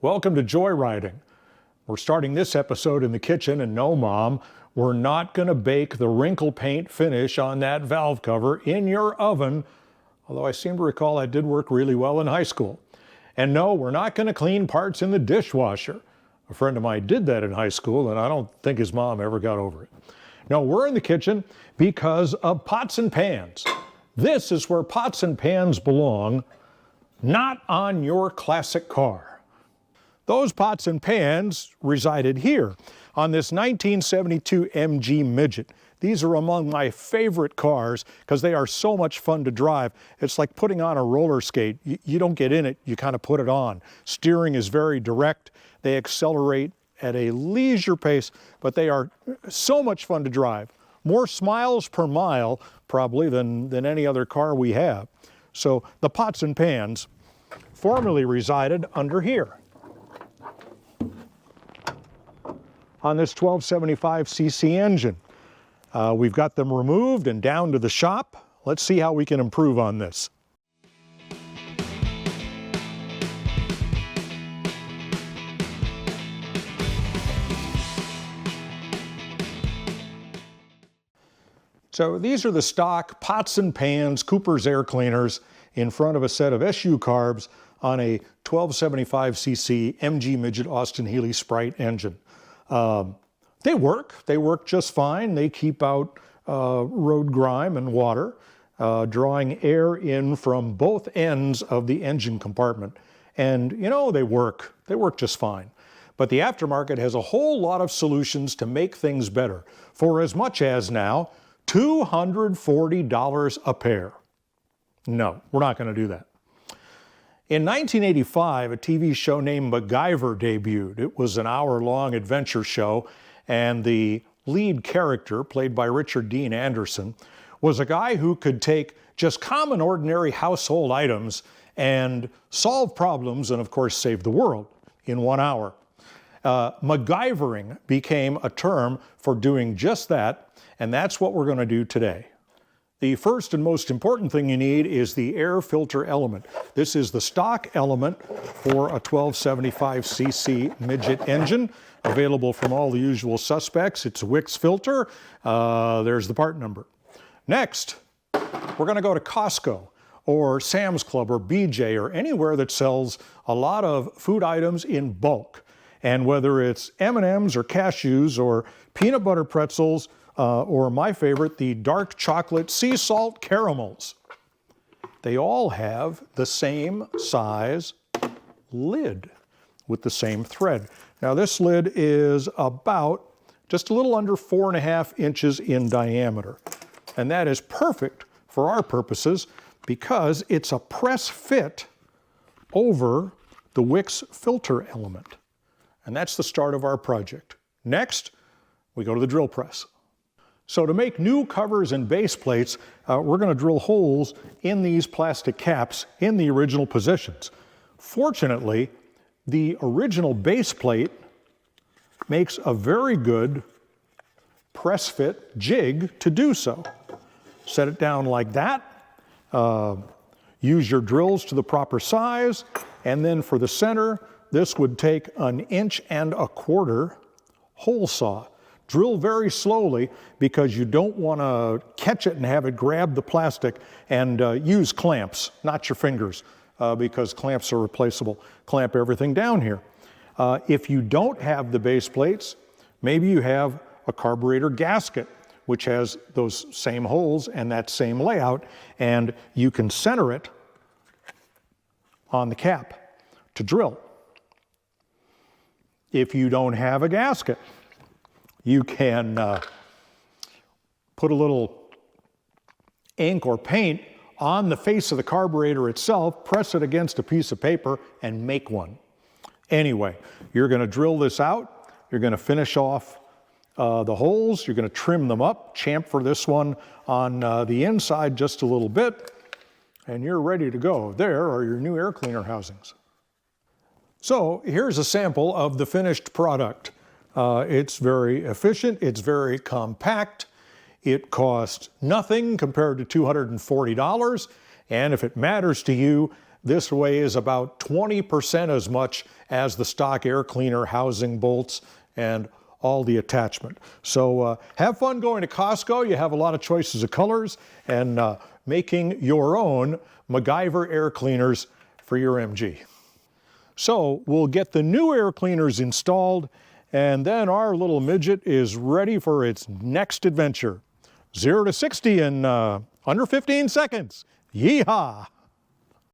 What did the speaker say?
Welcome to Joyriding. We're starting this episode in the kitchen, and no, Mom, we're not going to bake the wrinkle paint finish on that valve cover in your oven, although I seem to recall that did work really well in high school. And no, we're not going to clean parts in the dishwasher. A friend of mine did that in high school, and I don't think his mom ever got over it. No, we're in the kitchen because of pots and pans. This is where pots and pans belong, not on your classic car. Those pots and pans resided here on this 1972 MG Midget. These are among my favorite cars because they are so much fun to drive. It's like putting on a roller skate. You don't get in it, you kind of put it on. Steering is very direct. They accelerate at a leisure pace, but they are so much fun to drive. More smiles per mile probably than any other car we have. So the pots and pans formerly resided under here on this 1275cc engine. We've got them removed and down to the shop. Let's see how we can improve on this. So these are the stock pots and pans Cooper's air cleaners in front of a set of SU carbs on a 1275cc MG Midget Austin Healy Sprite engine. They work just fine. They keep out road grime and water, drawing air in from both ends of the engine compartment. And you know, they work just fine. But the aftermarket has a whole lot of solutions to make things better for as much as now $240 a pair. No, we're not going to do that. In 1985, a TV show named MacGyver debuted. It was an hour-long adventure show, and the lead character, played by Richard Dean Anderson, was a guy who could take just common, ordinary household items and solve problems and, of course, save the world in 1 hour. MacGyvering became a term for doing just that, and that's what we're going to do today. The first and most important thing you need is the air filter element. This is the stock element for a 1275cc Midget engine, available from all the usual suspects. It's a Wix filter. There's the part number. Next, we're going to go to Costco or Sam's Club or BJ or anywhere that sells a lot of food items in bulk. And whether it's M&Ms or cashews or peanut butter pretzels, or my favorite, the dark chocolate sea salt caramels. They all have the same size lid with the same thread. Now this lid is about just a little under 4.5 inches in diameter. And that is perfect for our purposes because it's a press fit over the Wix filter element. And that's the start of our project. Next, we go to the drill press. So to make new covers and base plates, we're going to drill holes in these plastic caps in the original positions. Fortunately, the original base plate makes a very good press fit jig to do so. Set it down like that. Use your drills to the proper size. And then for the center, this would take 1 1/4 inch hole saw. Drill very slowly because you don't want to catch it and have it grab the plastic, and use clamps, not your fingers, because clamps are replaceable. Clamp everything down here. If you don't have the base plates, maybe you have a carburetor gasket, which has those same holes and that same layout, and you can center it on the cap to drill. If you don't have a gasket, you can put a little ink or paint on the face of the carburetor itself, press it against a piece of paper, and make one. Anyway, you're going to drill this out. You're going to finish off the holes. You're going to trim them up, chamfer this one on the inside just a little bit, and you're ready to go. There are your new air cleaner housings. So here's a sample of the finished product. It's very efficient, it's very compact, it costs nothing compared to $240, and if it matters to you, This weighs about 20% as much as the stock air cleaner housing bolts and all the attachment. So have fun going to Costco. You have a lot of choices of colors, and making your own MacGyver air cleaners for your MG. So we'll get the new air cleaners installed, and then our little midget is ready for its next adventure. 0 to 60 in under 15 seconds. Yeehaw!